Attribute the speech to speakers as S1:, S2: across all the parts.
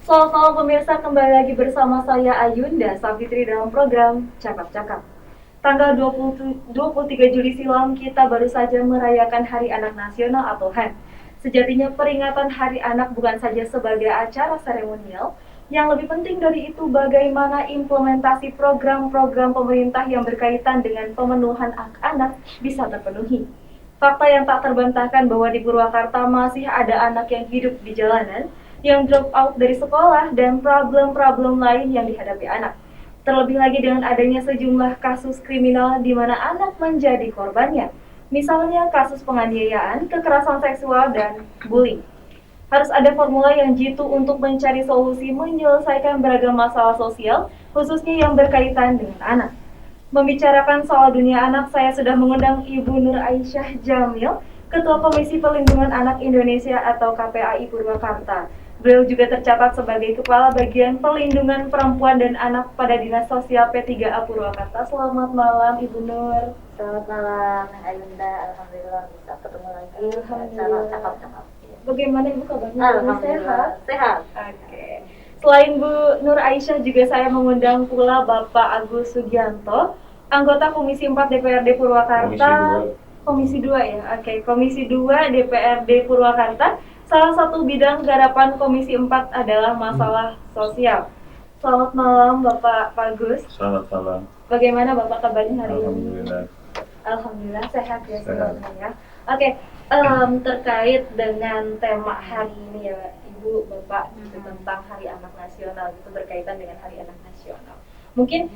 S1: Selamat malam pemirsa, kembali lagi bersama saya Ayunda Safitri dalam program Cakap-Cakap. Tanggal 23 Juli silam kita baru saja merayakan Hari Anak Nasional atau HAN. Sejatinya peringatan Hari Anak bukan saja sebagai acara seremonial, yang lebih penting dari itu bagaimana implementasi program-program pemerintah yang berkaitan dengan pemenuhan hak anak bisa terpenuhi. Fakta yang tak terbantahkan bahwa di Purwakarta masih ada anak yang hidup di jalanan, yang drop out dari sekolah, dan problem-problem lain yang dihadapi anak. Terlebih lagi dengan adanya sejumlah kasus kriminal di mana anak menjadi korbannya. Misalnya kasus penganiayaan, kekerasan seksual, dan bullying. Harus ada formula yang jitu untuk mencari solusi menyelesaikan beragam masalah sosial, khususnya yang berkaitan dengan anak. Membicarakan soal dunia anak, saya sudah mengundang Ibu Nur Aisyah Jamil, Ketua Komisi Perlindungan Anak Indonesia atau KPAI Purwakarta. Beliau juga tercatat sebagai Kepala Bagian Perlindungan Perempuan dan Anak pada Dinas Sosial P3A Purwakarta. Selamat malam Ibu Nur.
S2: Selamat malam, Ayunda. Alhamdulillah bisa ketemu lagi. Alhamdulillah. Cakap-cakap.
S1: Bagaimana Ibu kabarnya?
S2: Alhamdulillah. Sehat.
S1: Oke. Selain Bu Nur Aisyah, juga saya mengundang pula Bapak Agus Sugianto, anggota Komisi 4 DPRD Purwakarta. Komisi 2 ya, oke. Komisi 2 DPRD Purwakarta. Salah satu bidang garapan Komisi 4 adalah masalah sosial. Selamat malam Bapak Agus.
S3: Selamat malam.
S1: Bagaimana Bapak kabarnya hari ini?
S3: Alhamdulillah.
S1: Alhamdulillah sehat ya
S3: Sehat.
S1: semuanya. Oke, terkait dengan tema hari ini ya Ibu, Bapak, itu tentang Hari Anak Nasional, itu berkaitan dengan Hari Anak Nasional. Mungkin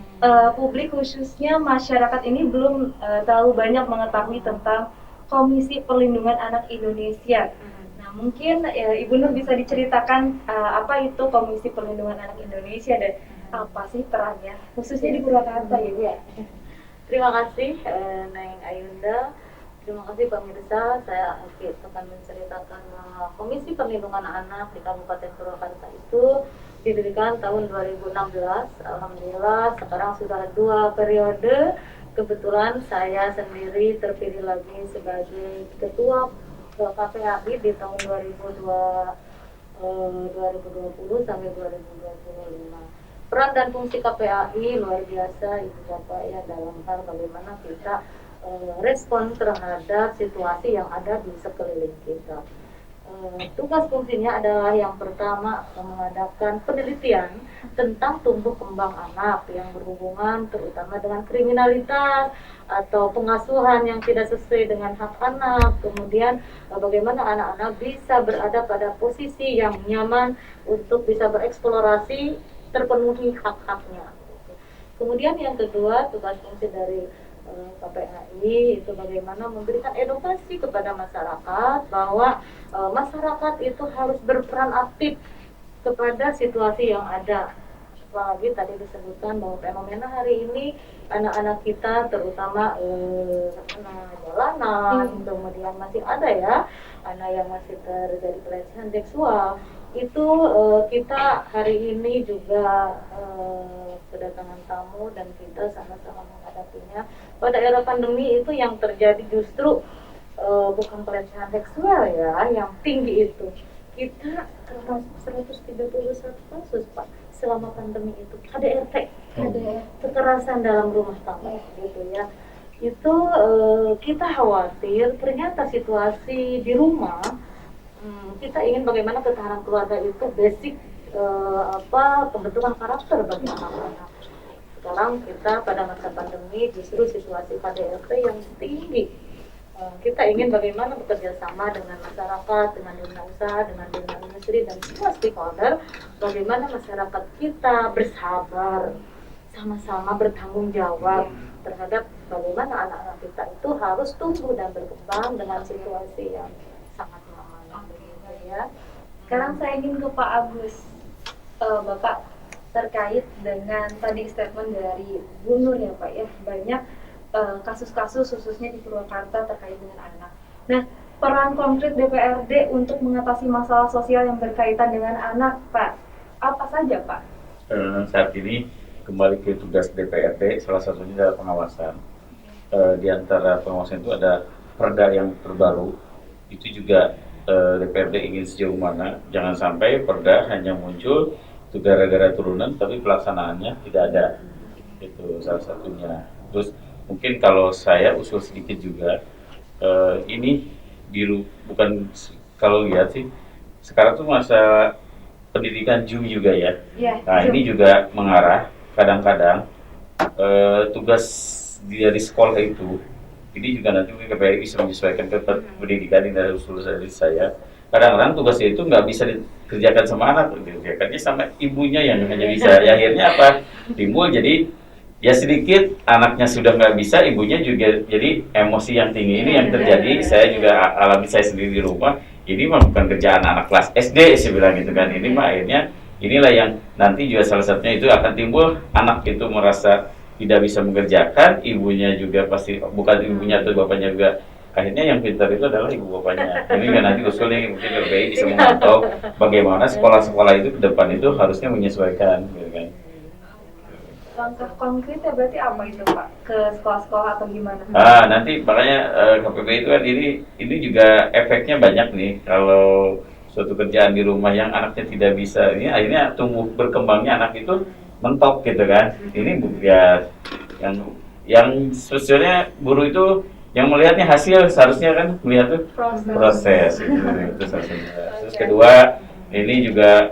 S1: publik khususnya masyarakat ini belum terlalu banyak mengetahui tentang Komisi Perlindungan Anak Indonesia. Nah, mungkin Ibu Nur bisa diceritakan apa itu Komisi Perlindungan Anak Indonesia dan apa sih perannya, khususnya di Purwakarta ya Bu?
S2: Terima kasih, Neng Ayunda. Terima kasih pemirsa. Saya akan menceritakan Komisi Perlindungan Anak di Kabupaten Purwakarta itu didirikan tahun 2016. Alhamdulillah sekarang sudah 2 periode. Kebetulan saya sendiri terpilih lagi sebagai Ketua KPAI di tahun 2020 sampai 2025. Peran dan fungsi KPAI luar biasa Ibu Bapak ya dalam hal bagaimana kita respon terhadap situasi yang ada di sekeliling kita. Tugas fungsinya adalah yang pertama mengadakan penelitian tentang tumbuh kembang anak yang berhubungan terutama dengan kriminalitas atau pengasuhan yang tidak sesuai dengan hak anak. Kemudian bagaimana anak-anak bisa berada pada posisi yang nyaman untuk bisa bereksplorasi, terpenuhi hak-haknya. Kemudian yang kedua, tugas fungsi dari KPAI itu bagaimana memberikan edukasi kepada masyarakat bahwa masyarakat itu harus berperan aktif kepada situasi yang ada. Apalagi tadi disebutkan bahwa fenomena hari ini anak-anak kita terutama jalanan, kemudian masih ada ya anak yang masih terjadi pelecehan seksual. Itu kita hari ini juga kedatangan tamu dan kita sama-sama menghadapinya. Pada era pandemi itu yang terjadi justru bukan pelecehan seksual ya yang tinggi itu. Kita termasuk 131 kasus Pak selama pandemi itu KDRT, kekerasan dalam rumah tangga gitu ya. Itu kita khawatir ternyata situasi di rumah kita ingin bagaimana ketahanan keluarga itu basic pembentukan karakter bagi anak-anak. Sekarang kita pada masa pandemi justru situasi KDRT yang tinggi. Kita ingin bagaimana bekerja sama dengan masyarakat, dengan dunia usaha, dengan dunia industri dan semua stakeholder, bagaimana masyarakat kita bersabar, sama-sama bertanggung jawab terhadap bagaimana anak-anak kita itu harus tumbuh dan berkembang dengan situasi yang sangat nyaman. Ya.
S1: Sekarang saya ingin ke Pak Agus. Bapak, terkait dengan tadi statement dari Bu Nur ya Pak ya, banyak kasus-kasus khususnya di Purwakarta terkait dengan anak. Nah, peran konkret DPRD untuk mengatasi masalah sosial yang berkaitan dengan anak Pak, apa saja Pak?
S3: Saat ini kembali ke tugas DPRD, salah satunya adalah pengawasan. Di antara pengawasan itu ada perda yang terbaru, itu juga DPRD ingin sejauh mana, jangan sampai perda hanya muncul itu gara-gara turunan tapi pelaksanaannya tidak ada. Itu salah satunya. Terus mungkin kalau saya usul sedikit juga, ini bukan kalau lihat sih sekarang tuh masa pendidikan Zoom juga ya.
S1: Iya,
S3: Nah
S1: Zoom.
S3: ini juga mengarah kadang-kadang tugas dari sekolah itu, ini juga nanti mungkin KPRI bisa menyesuaikan ke pendidikan ini dari usul dari saya. Kadang-kadang tugasnya itu nggak bisa dikerjakan sama anak, dikerjakannya sama ibunya yang hanya bisa. Ya, akhirnya apa? Timbul jadi ya sedikit anaknya sudah nggak bisa, ibunya juga jadi emosi yang tinggi ini yang terjadi. Saya juga alami saya sendiri di rumah. Ini mah bukan kerjaan anak kelas SD, saya bilang gitu kan. Ini mah akhirnya inilah yang nanti juga salah satunya itu akan timbul anak itu merasa tidak bisa mengerjakan, ibunya juga pasti bukan ibunya atau bapaknya juga akhirnya yang pintar itu adalah ibu bapaknya. Ini kan nanti usulnya mungkin LPI bisa memantau bagaimana sekolah-sekolah itu ke depan itu harusnya menyesuaikan, gitu kan.
S1: Langkah konkretnya berarti apa itu Pak? Ke sekolah-sekolah atau gimana?
S3: Nanti makanya KPPI itu kan ini juga efeknya banyak nih kalau suatu kerjaan di rumah yang anaknya tidak bisa, ini akhirnya tumbuh berkembangnya anak itu mentok gitu kan. Ini ya yang sebetulnya guru itu yang melihatnya hasil, seharusnya kan melihat tuh proses itu salah satunya. Terus kedua ini juga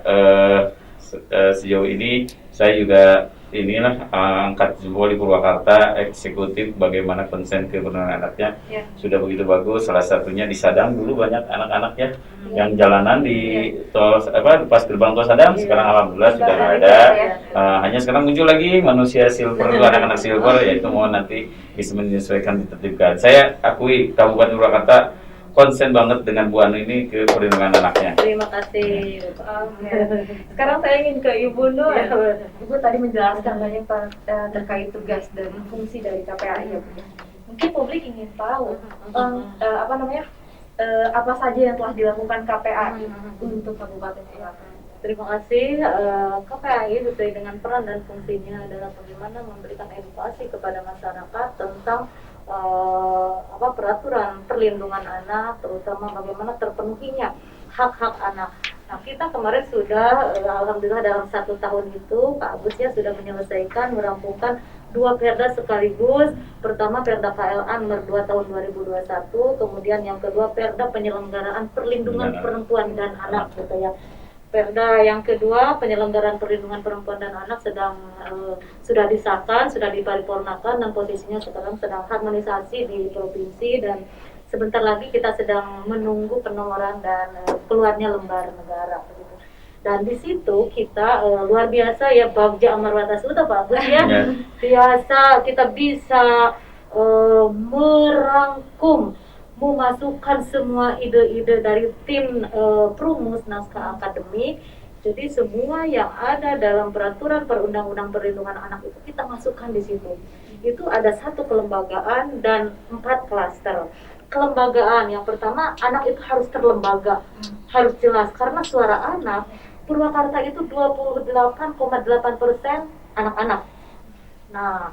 S3: sejauh ini saya juga inilah angkat jempol di Purwakarta eksekutif bagaimana konsen ke perlindungan anaknya sudah begitu bagus. Salah satunya di Sadang dulu banyak anak-anak ya yang jalanan di tol pas gerbang tol Sadang, sekarang alhamdulillah sudah nggak ada. Hanya sekarang muncul lagi manusia silver itu anak-anak silver, yaitu mau nanti bisa menyesuaikan ditertibkan. Saya akui Kabupaten Purwakarta konsen banget dengan Bu Anu ini ke perlindungan anaknya.
S2: Terima kasih.
S1: Sekarang saya ingin ke Ibu Nur.
S2: Ya,
S1: Ibu tadi menjelaskan banyak terkait tugas dan fungsi dari KPAI ya Bu. Mungkin publik ingin tahu apa saja yang telah dilakukan KPAI untuk Kabupaten Purwakarta.
S2: Terima kasih. KPAI sesuai dengan peran dan fungsinya adalah bagaimana memberikan edukasi kepada masyarakat tentang peraturan perlindungan anak, terutama bagaimana terpenuhinya hak-hak anak. Nah, kita kemarin sudah alhamdulillah dalam 1 tahun itu Pak Agus ya sudah menyelesaikan merampungkan 2 perda sekaligus. Pertama perda KLA nomor 2 tahun 2021, kemudian yang kedua perda penyelenggaraan perlindungan perempuan dan anak gitu ya. Perda yang kedua penyelenggaraan perlindungan perempuan dan anak sudah disahkan, sudah diparipurnakan dan posisinya sekarang sedang harmonisasi di provinsi dan sebentar lagi kita sedang menunggu penomoran dan keluarnya lembar negara begitu. Dan di situ kita luar biasa ya Bagja Amarwata Suta Pak Agus ya. Biasa kita bisa merangkum, memasukkan semua ide-ide dari tim perumus naskah akademik. Jadi semua yang ada dalam peraturan perundang-undang perlindungan anak itu kita masukkan di situ. Itu ada 1 kelembagaan dan 4 klaster. Kelembagaan yang pertama, anak itu harus terlembaga, harus jelas karena suara anak Purwakarta itu 28,8% anak-anak. Nah,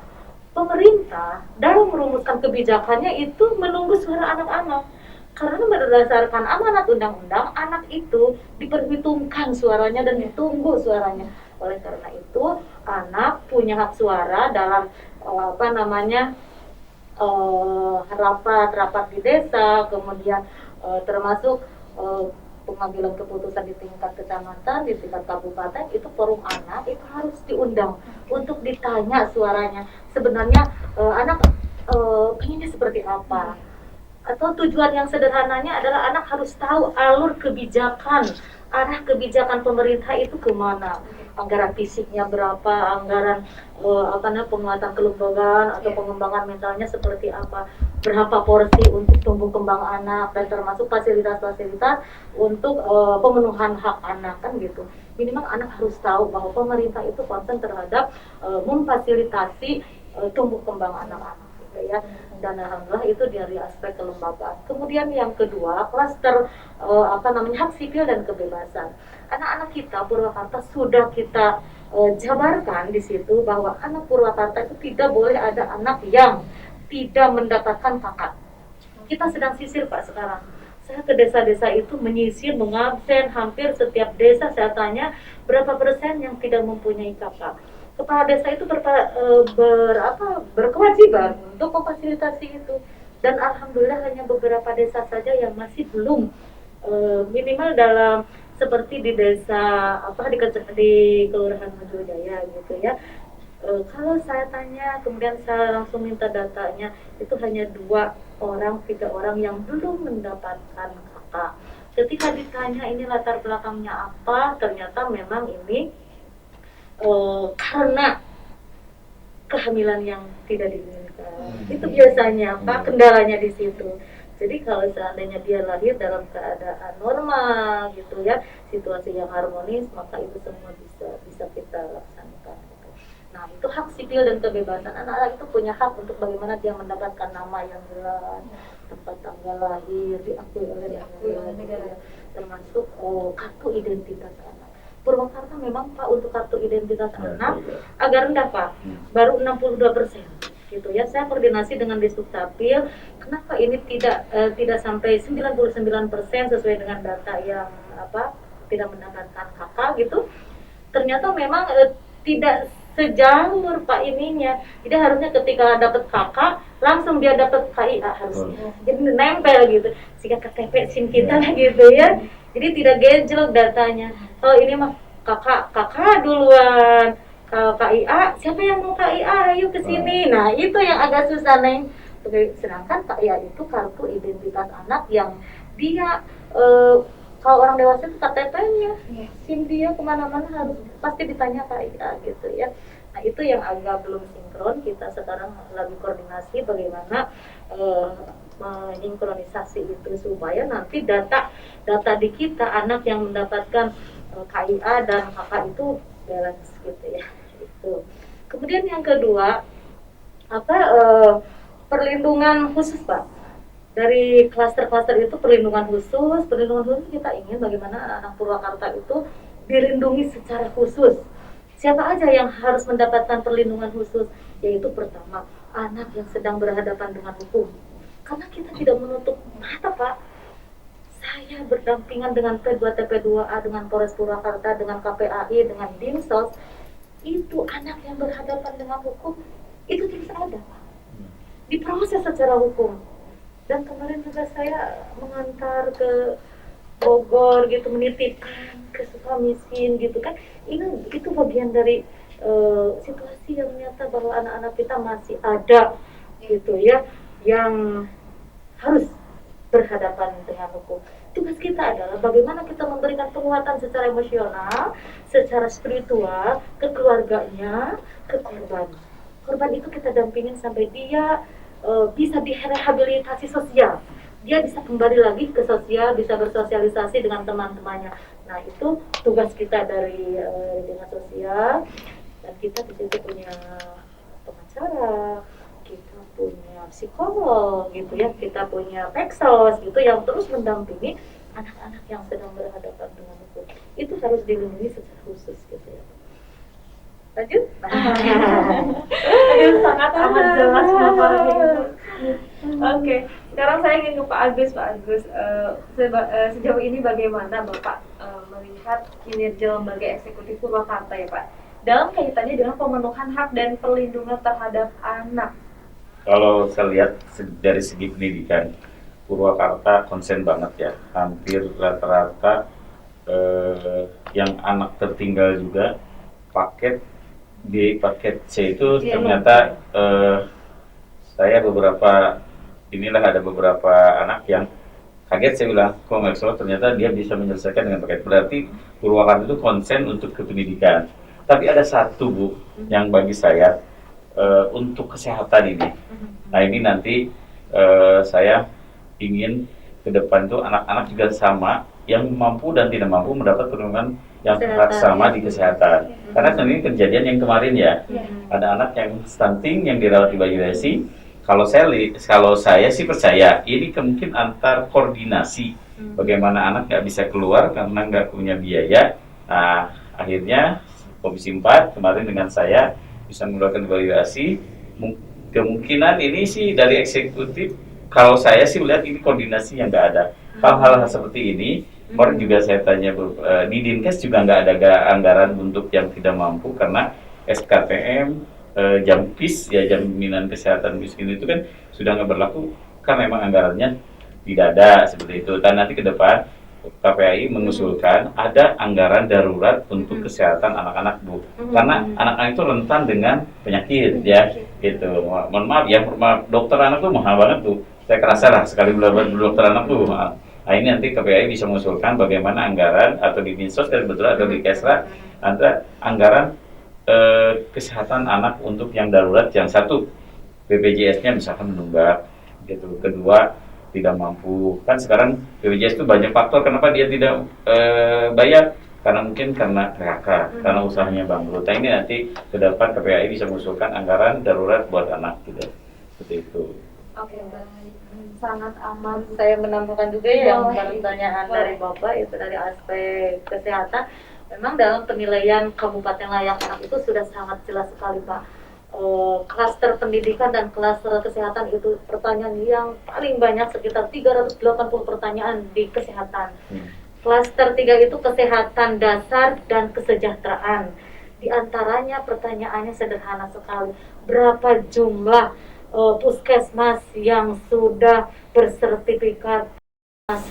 S2: pemerintah dalam merumuskan kebijakannya itu menunggu suara anak-anak karena berdasarkan amanat undang-undang anak itu diperhitungkan suaranya dan ditunggu suaranya. Oleh karena itu anak punya hak suara dalam rapat di desa, kemudian termasuk pengambilan keputusan di tingkat kecamatan, di tingkat kabupaten, itu forum anak itu harus diundang untuk ditanya suaranya. Sebenarnya anak pengennya seperti apa? Atau tujuan yang sederhananya adalah anak harus tahu alur kebijakan, arah kebijakan pemerintah itu kemana, anggaran fisiknya berapa, anggaran penguatan kelembagaan atau pengembangan mentalnya seperti apa, berapa porsi untuk tumbuh kembang anak, dan termasuk fasilitas-fasilitas untuk pemenuhan hak anak kan gitu. Minimal anak harus tahu bahwa pemerintah itu konsen terhadap memfasilitasi tumbuh kembang anak-anak gitu ya. Dan alhamdulillah itu dari aspek kelembagaan. Kemudian yang kedua, klaster hak sipil dan kebebasan. Anak-anak kita Purwakarta sudah kita jabarkan di situ bahwa anak Purwakarta itu tidak boleh ada anak yang tidak mendapatkan kakak. Kita sedang sisir Pak sekarang. Saya ke desa-desa itu menyisir, mengabsen hampir setiap desa. Saya tanya berapa persen yang tidak mempunyai kakak. Kepala desa itu berkewajiban untuk memfasilitasi itu. Dan alhamdulillah hanya beberapa desa saja yang masih belum, minimal dalam seperti di desa di Kelurahan Mojojaya gitu ya. Kalau saya tanya, kemudian saya langsung minta datanya, itu hanya 2 orang, 3 orang yang belum mendapatkan kakak. Ketika ditanya ini latar belakangnya apa, ternyata memang ini karena kehamilan yang tidak diinginkan. Itu biasanya apa kendalanya di situ. Jadi kalau seandainya dia lahir dalam keadaan normal gitu ya, situasi yang harmonis, maka itu semua bisa kita laksanakan. Nah, itu hak sipil dan kebebasan. Anak-anak itu punya hak untuk bagaimana dia mendapatkan nama yang jelas, tempat tanggal lahir, diakui oleh negara, termasuk kartu identitas anak. Purwakarta memang Pak untuk kartu identitas anak agak rendah Pak, baru 62%. Gitu ya, saya koordinasi dengan Disdukcapil, kenapa ini tidak sampai 99% sesuai dengan data yang tidak mendapatkan kakak gitu. Ternyata memang tidak sejalur Pak ininya. Jadi harusnya ketika dapat kakak langsung dia dapat KIA harusnya. Jadi nempel gitu. Sehingga KTP SIM kita lah gitu ya. Jadi tidak gejlok datanya. Kalau ini mah kakak duluan. Kalau KIA, siapa yang mau KIA? Ayo ke sini. Nah, itu yang agak susah Neng. Sedangkan KIA itu kartu identitas anak yang dia kalau orang dewasa itu KTP-nya, SIM dia kemana-mana harus pasti ditanya KIA gitu ya. Nah itu yang agak belum sinkron. Kita sekarang lagi koordinasi bagaimana mensinkronisasi itu supaya nanti data di kita anak yang mendapatkan KIA dan kakak itu balance gitu ya. Itu. Kemudian yang kedua perlindungan khusus Pak. Dari klaster-klaster itu perlindungan khusus kita ingin bagaimana anak-anak Purwakarta itu dilindungi secara khusus. Siapa aja yang harus mendapatkan perlindungan khusus? Yaitu pertama, anak yang sedang berhadapan dengan hukum. Karena kita tidak menutup mata Pak. Saya berdampingan dengan P2 TP2A, dengan Polres Purwakarta, dengan KPAI, dengan Dinsos. Itu anak yang berhadapan dengan hukum, itu tidak ada Pak. Diproses secara hukum. Dan kemarin juga saya mengantar ke Bogor gitu, menitipkan ke Sukamiskin gitu kan. Itu bagian dari situasi yang nyata bahwa anak-anak kita masih ada gitu ya, yang harus berhadapan dengan hukum. Tugas kita adalah bagaimana kita memberikan penguatan secara emosional, secara spiritual ke keluarganya, ke korban. Korban itu kita dampingin sampai dia bisa direhabilitasi sosial, dia bisa kembali lagi ke sosial, bisa bersosialisasi dengan teman-temannya. Nah itu tugas kita dari dinas sosial, dan kita di situ punya pengacara, kita punya psikolog gitu ya, kita punya peksos gitu yang terus mendampingi anak-anak yang sedang berhadapan dengan hukum. Itu harus dilindungi secara khusus gitu ya. Lanjut?
S1: Sangat amat jelas Bapak Ibu. Oke, sekarang saya ingin ke Pak Agus. Sejauh ini bagaimana Bapak melihat kinerja lembaga eksekutif Purwakarta ya Pak, dalam kaitannya dengan pemenuhan hak dan perlindungan terhadap anak?
S3: Kalau saya lihat dari segi pendidikan, Purwakarta konsen banget ya, hampir rata-rata yang anak tertinggal juga paket B, paket C itu ternyata saya ada beberapa anak yang kaget, saya bilang kok nggak salah, ternyata dia bisa menyelesaikan dengan paket. Berarti Purwakarta itu konsen untuk kependidikan. Tapi ada satu Bu yang bagi saya untuk kesehatan ini. Nah ini nanti saya ingin ke depan tuh anak-anak juga sama, yang mampu dan tidak mampu mendapat perlindungan yang sama di kesehatan. Karena ini kejadian yang kemarin ya, ada anak yang stunting yang dirawat di Bayu Resi. Kalau saya sih percaya ini mungkin antar koordinasi, bagaimana anak nggak bisa keluar karena nggak punya biaya. Nah akhirnya Komisi 4 kemarin dengan saya bisa mengeluarkan evaluasi. Kemungkinan ini sih dari eksekutif kalau saya sih melihat ini koordinasi yang nggak ada. Hal-hal seperti ini, kemarin juga saya tanya di Dinkes juga nggak ada anggaran untuk yang tidak mampu karena SKPM, jam PIS ya jaminan kesehatan miskin itu kan sudah nggak berlaku kan memang anggarannya tidak ada seperti itu. Dan nanti ke depan KPAI mengusulkan ada anggaran darurat untuk kesehatan anak-anak Bu, karena anak-anak itu rentan dengan penyakit ya gitu. Mohon maaf ya, dokter anak tuh mahal banget tuh. Saya kerasa lah sekali belajar dokter anak tuh mahal. Nah ini nanti KPAI bisa mengusulkan bagaimana anggaran atau di Dinsos dan betul atau di Kesra ada anggaran kesehatan anak untuk yang darurat. Yang satu BPJS-nya misalkan menunggak gitu. Kedua tidak mampu kan sekarang BPJS itu banyak faktor kenapa dia tidak bayar karena mungkin karena PHK karena usahanya bangkrut. Nah ini nanti ke depan KPAI bisa mengusulkan anggaran darurat buat anak gitu seperti itu.
S1: Oke, baik. Sangat aman.
S2: Saya menambahkan juga yang pertanyaan dari Bapak itu dari aspek kesehatan. Memang dalam penilaian Kabupaten Layak Anak itu sudah sangat jelas sekali Pak. Klaster pendidikan dan klaster kesehatan itu pertanyaan yang paling banyak sekitar 380 pertanyaan di kesehatan. Klaster 3 itu kesehatan dasar dan kesejahteraan. Di antaranya pertanyaannya sederhana sekali. Berapa jumlah puskesmas yang sudah bersertifikat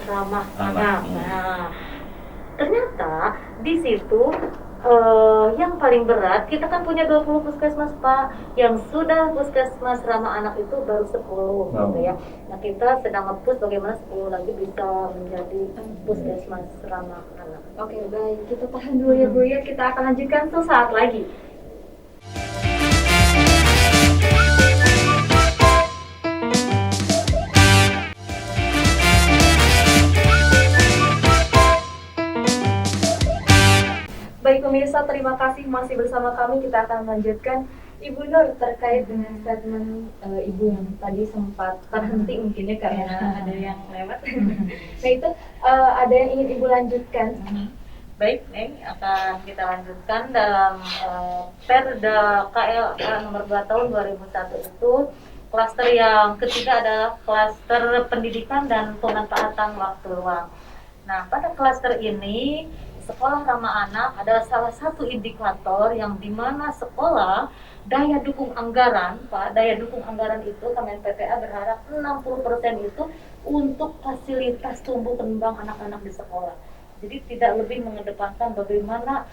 S2: ramah anak? Nah, ternyata di situ yang paling berat, kita kan punya 20 puskesmas Pak, yang sudah puskesmas ramah anak itu baru 10 gitu ya. Nah kita sedang nge-push bagaimana 10 lagi bisa menjadi puskesmas ramah anak.
S1: Oke, baik. Kita tahan dulu ya Bu ya, kita akan lanjutkan sesaat lagi. Baik pemirsa, terima kasih masih bersama kami. Kita akan melanjutkan Ibu Nur terkait dengan statement Ibu yang tadi sempat terhenti mungkin ya karena ada yang lewat. Nah itu ada yang ingin Ibu lanjutkan.
S2: Baik, Neng, akan kita lanjutkan dalam Perda KLA nomor 2 tahun 2001 itu klaster yang ketiga adalah klaster pendidikan dan pemanfaatan waktu luang. Nah, pada klaster ini sekolah ramah anak adalah salah satu indikator yang dimana sekolah daya dukung anggaran, Pak, daya dukung anggaran itu Kemen PPA berharap 60% itu untuk fasilitas tumbuh kembang anak-anak di sekolah. Jadi tidak lebih mengedepankan bagaimana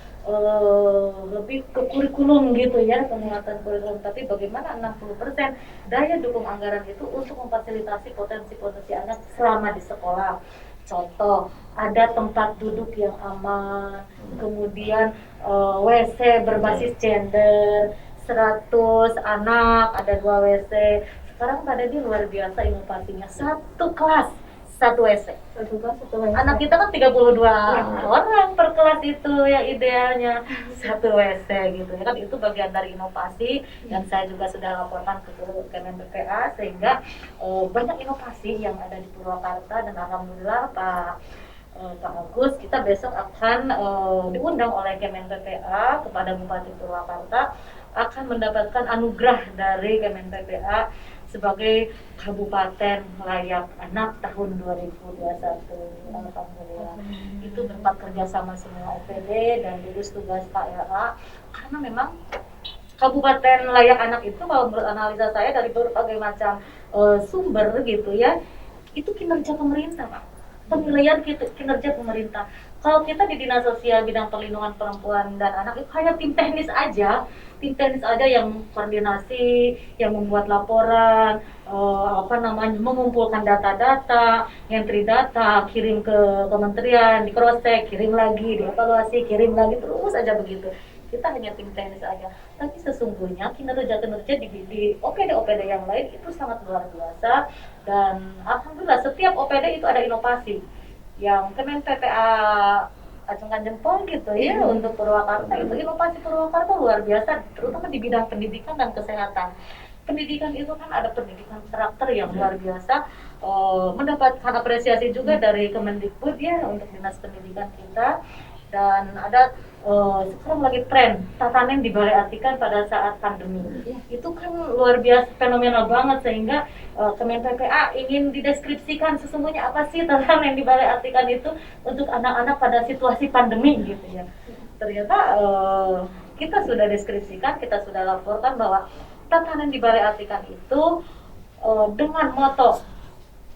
S2: lebih ke kurikulum gitu ya, penguatan kurikulum, tapi bagaimana 60% daya dukung anggaran itu untuk memfasilitasi potensi-potensi anak selama di sekolah. Contoh, ada tempat duduk yang aman, kemudian WC berbasis gender, 100 anak, ada 2 WC. Sekarang pada di luar biasa inovasinya, satu kelas, satu WC.
S1: Satu kelas, satu WC.
S2: Anak kita kan 32 orang per kelas itu ya idealnya, satu WC gitu ya kan, itu bagian dari inovasi dan saya juga sudah laporkan ke Kemen PPA sehingga banyak inovasi yang ada di Purwakarta dan alhamdulillah Pak Agus, kita besok akan diundang oleh Kemen PPA kepada Bupati Purwakarta akan mendapatkan anugerah dari Kemen PPA sebagai Kabupaten Layak Anak tahun 2021. Alhamdulillah. Itu berkat kerjasama semua OPD dan gugus tugas KLA, karena memang Kabupaten Layak Anak itu kalau menurut analisa saya dari berbagai macam sumber gitu ya, itu kinerja pemerintah Pak. Penilaian kinerja pemerintah. Kalau kita di Dinas Sosial Bidang Perlindungan Perempuan dan Anak itu hanya tim teknis aja yang koordinasi, yang membuat laporan, mengumpulkan data-data, entry data, kirim ke kementerian, di cross check, kirim lagi, dievaluasi, kirim lagi, terus aja begitu. Kita hanya tim teknis aja, tapi sesungguhnya kinerja di OPD-OPD yang lain itu sangat luar biasa dan alhamdulillah setiap OPD itu ada inovasi yang Kemen PPA acungkan jempol gitu ya untuk Purwakarta. Itu inovasi Purwakarta luar biasa, terutama di bidang pendidikan dan kesehatan. Pendidikan itu kan ada pendidikan karakter yang luar biasa, mendapatkan apresiasi juga dari Kemendikbud ya untuk dinas pendidikan kita, dan ada sekarang lagi tren tatanan di Balai Atikan pada saat pandemi. Itu kan luar biasa fenomenal banget sehingga Kemen PPA ingin dideskripsikan sesungguhnya apa sih tatanan di Balai Atikan itu untuk anak-anak pada situasi pandemi gitu ya. Ternyata kita sudah deskripsikan, kita sudah laporkan bahwa tatanan di Balai Atikan itu dengan moto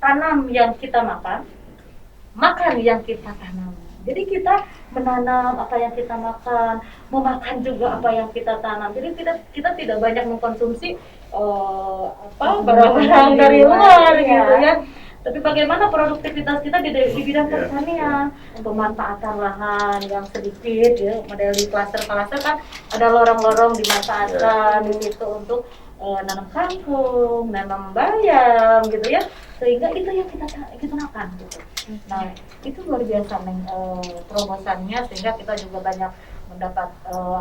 S2: tanam yang kita makan, makan yang kita tanam. Jadi kita menanam apa yang kita makan, memakan juga apa yang kita tanam. Jadi kita tidak banyak mengkonsumsi barang-barang dari luar gitu ya. Tapi bagaimana produktivitas kita di bidang pertanian, pemanfaatan lahan yang sedikit ya, model di klaster-klaster kan ada lorong-lorong dimanfaatkan di situ untuk nanam kangkung, nanam bayam gitu ya, sehingga itu yang kita makan gitu. Nah itu luar biasa terobosannya sehingga kita juga banyak mendapat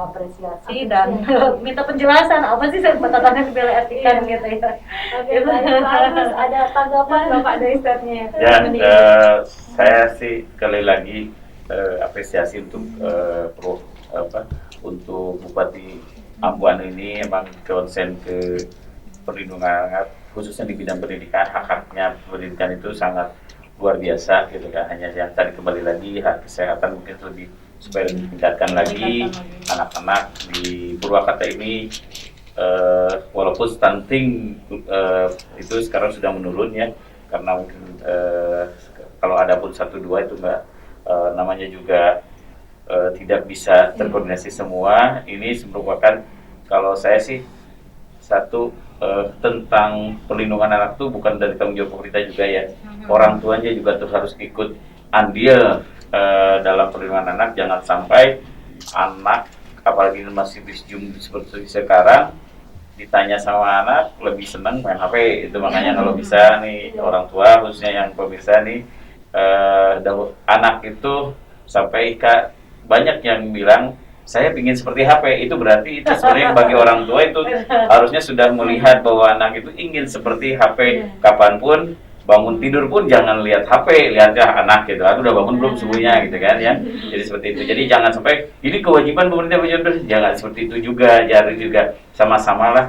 S2: apresiasi dan minta penjelasan apa sih tatanan di Balai Atikan gitu ya.
S1: Oke, bagus. Ada tanggapan Bapak dari staffnya?
S3: Ya, saya sih sekali lagi apresiasi untuk untuk Bupati Ambuan ini emang konsen ke perlindungan anak, khususnya di bidang pendidikan. Hak-haknya pendidikan itu sangat luar biasa gitu kan. Hanya yang tadi kembali lagi hak kesehatan mungkin lebih supaya ditingkatkan lagi anak-anak di Purwakarta ini. Walaupun stunting itu sekarang sudah menurun ya, karena mungkin kalau ada pun 1-2 itu enggak namanya juga tidak bisa terkoordinasi semua. Ini merupakan, kalau saya sih satu tentang perlindungan anak itu bukan dari tanggung jawab pemerintah juga ya, orang tuanya juga tuh harus ikut andil dalam perlindungan anak. Jangan sampai anak, apalagi masih di Zoom seperti sekarang, ditanya sama anak lebih senang main HP. Itu makanya kalau bisa nih orang tua khususnya yang pemirsa nih, anak itu sampai banyak yang bilang saya ingin seperti HP. Itu berarti itu sebenarnya bagi orang tua itu harusnya sudah melihat bahwa anak itu ingin seperti HP. Kapanpun bangun tidur pun jangan lihat HP, lihatnya anak gitu. Aku udah bangun belum subuhnya gitu kan ya. Jadi seperti itu. Jadi jangan sampai ini kewajiban pemerintah, jangan seperti itu juga. Jadi juga sama-sama lah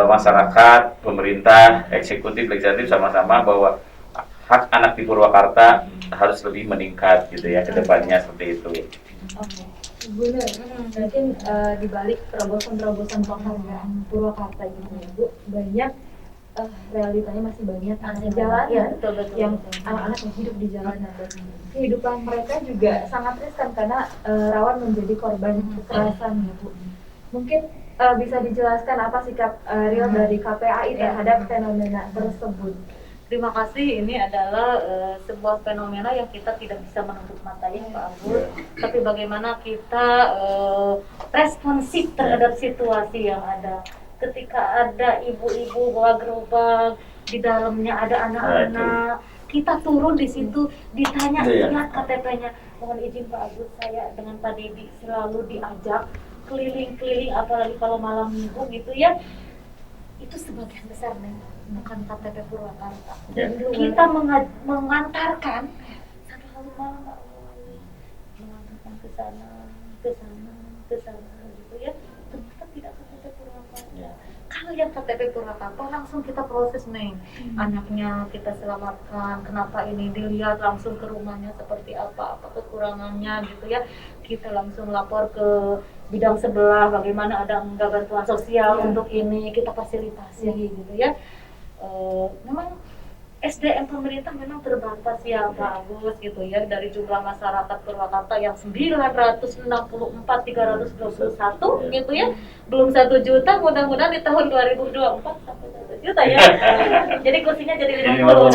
S3: masyarakat, pemerintah, eksekutif, legislatif sama-sama bahwa hak anak di Purwakarta harus lebih meningkat gitu ya ke depannya, seperti itu.
S1: Oke. Bunda, mungkin di balik terobosan-terobosan penghargaan Purwakarta gitu ya Bu, banyak realitanya masih banyak anak jalanan yang anak-anak yang hidup di jalanan. Kehidupan mereka juga sangat riskan karena rawan menjadi korban kekerasan ya Bu. Mungkin bisa dijelaskan apa sikap real dari KPAI terhadap fenomena tersebut?
S2: Terima kasih. Ini adalah sebuah fenomena yang kita tidak bisa menutup mata ya Pak Agus. Tapi bagaimana kita responsif terhadap situasi yang ada. Ketika ada ibu-ibu bawa gerobak, di dalamnya ada anak-anak, kita turun di situ, ditanya lihat KTP-nya. Mohon izin Pak Agus, saya dengan Pak Dedi selalu diajak keliling-keliling, apalagi kalau malam minggu gitu ya. Itu sebagian besar nih bukan KTP Purwakarta. Kita mengantarkan satu hari malam mengantarkan ke sana gitu ya. Ternyata tidak KTP Purwakarta. Kalau yang KTP Purwakarta langsung kita proses nih. Anaknya kita selamatkan. Kenapa ini dilihat langsung ke rumahnya seperti apa kekurangannya gitu ya. Kita langsung lapor ke bidang sebelah, bagaimana ada enggak bantuan sosial untuk ini, kita fasilitasi gitu ya. Memang SDM pemerintah memang terbatas ya Pak Agus gitu ya, dari jumlah masyarakat Purwakarta yang 964.321 gitu ya, belum 1 juta, mudah-mudahan di tahun 2024 sampai 1 juta ya. Jadi kursinya jadi 50.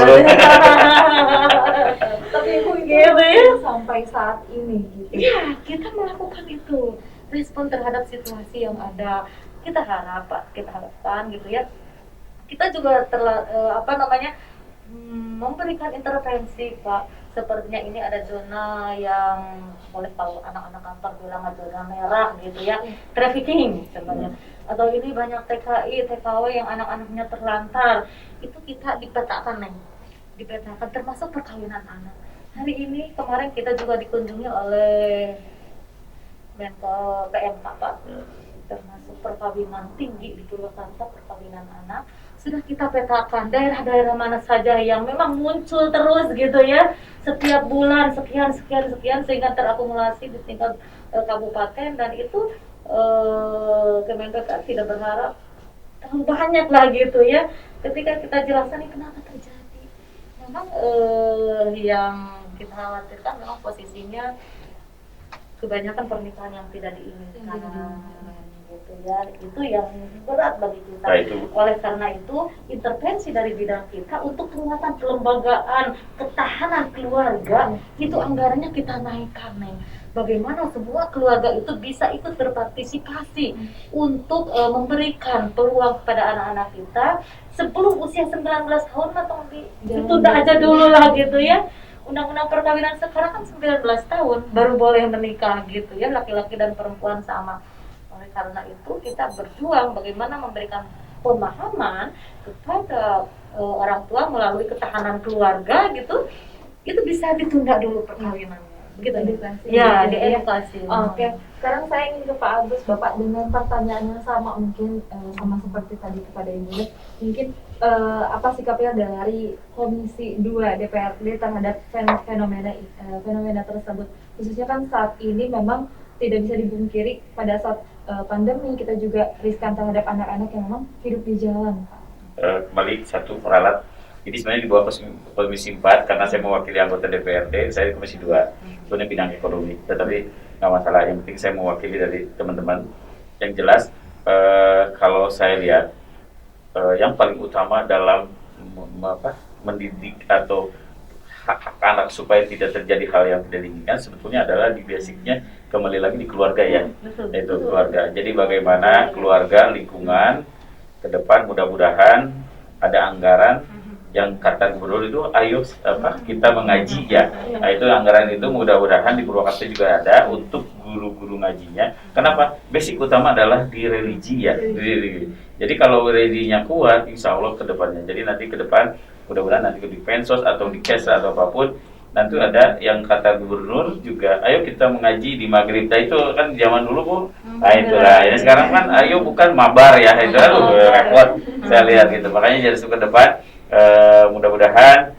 S1: Tapi Ibu gitu ya sampai saat ini gitu.
S2: Iya, kita melakukan itu. Respon terhadap situasi yang ada, kita harapkan gitu ya. Kita juga memberikan intervensi Pak. Sepertinya ini ada zona yang boleh kalau anak-anak kantor bilang zona merah gitu ya, trafficking contohnya. Atau ini banyak TKI, TKW yang anak-anaknya terlantar. Itu kita dipetakan termasuk perkawinan anak. Hari ini kemarin kita juga dikunjungi oleh Menko PMK Pak, termasuk perkawinan tinggi di Purwakarta, perkawinan anak. Sudah kita petakan daerah-daerah mana saja yang memang muncul terus gitu ya, setiap bulan sekian sekian sekian, sehingga terakumulasi di tingkat kabupaten. Dan itu Kementerian PPR tidak berharap terlalu banyak lah gitu ya. Ketika kita jelaskan ini kenapa terjadi, memang yang kita khawatirkan memang posisinya kebanyakan pernikahan yang tidak diinginkan gitu ya. Itu yang berat bagi kita.
S3: Nah, itu.
S2: Oleh karena itu intervensi dari bidang kita untuk penguatan kelembagaan ketahanan keluarga itu anggarannya kita naikkan, Neng. Bagaimana semua keluarga itu bisa ikut berpartisipasi untuk memberikan peluang kepada anak-anak kita sebelum usia 19 tahun atau ditunda aja dulu lah gitu ya. Undang-undang perkawinan sekarang kan 19 tahun baru boleh menikah gitu ya, laki-laki dan perempuan sama. Oleh karena itu kita berjuang bagaimana memberikan pemahaman kepada orang tua melalui ketahanan keluarga gitu, itu bisa ditunda dulu perkawinannya. Begitu
S1: Edukasi.
S2: ya, diedukasi.
S1: Oke, sekarang saya ingin ke Pak Agus, Bapak dengan pertanyaan yang sama mungkin sama seperti tadi kepada Ibu Nek. Mungkin apa sikapnya dari Komisi 2 DPRD terhadap fenomena tersebut, khususnya kan saat ini memang tidak bisa dipungkiri pada saat pandemi kita juga riskan terhadap anak-anak yang memang hidup di jalan, Pak.
S3: Kembali satu peralat. Ini sebenarnya di bawah Komisi 4 karena saya mewakili anggota DPRD, saya di Komisi 2, sebenarnya bidang ekonomi. Tetapi nggak masalah, yang penting saya mewakili dari teman-teman. Yang jelas, kalau saya lihat, yang paling utama dalam mendidik atau hak anak supaya tidak terjadi hal yang tidak diinginkan sebetulnya adalah di basicnya kembali lagi di keluarga ya, yaitu keluarga. Jadi bagaimana keluarga, lingkungan ke depan mudah-mudahan ada anggaran yang kata gubernur itu ayo kita mengaji ya. Nah itu anggaran itu mudah-mudahan di Purwakarta juga ada untuk guru-guru ngajinya. Kenapa? Basic utama adalah di religi ya. Jadi kalau religinya kuat, insya Allah ke depannya. Jadi nanti ke depan mudah-mudahan nanti di Pensos atau di Kesra atau apapun nanti ada yang kata gubernur juga ayo kita mengaji di maghrib. Nah itu kan zaman dulu Bu. Nah itulah. Ini sekarang kan ayo bukan mabar ya. Itu repot saya lihat gitu. Makanya jadi ke depan mudah-mudahan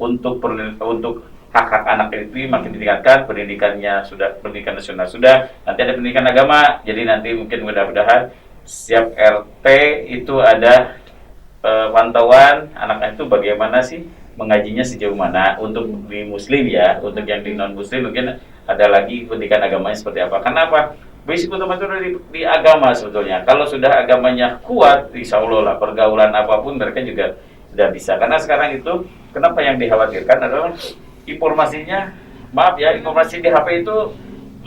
S3: untuk hak-hak anak itu makin ditingkatkan, pendidikannya sudah, pendidikan nasional sudah, nanti ada pendidikan agama, jadi nanti mungkin mudah-mudahan setiap RT itu ada pantauan anak-anak itu bagaimana sih mengajinya sejauh mana untuk di muslim ya, untuk yang di non muslim mungkin ada lagi pendidikan agamanya seperti apa. Kenapa? Basic utama itu di agama sebetulnya. Kalau sudah agamanya kuat, insya Allah lah pergaulan apapun mereka juga sudah bisa. Karena sekarang itu kenapa yang dikhawatirkan adalah informasinya, maaf ya, informasi di HP itu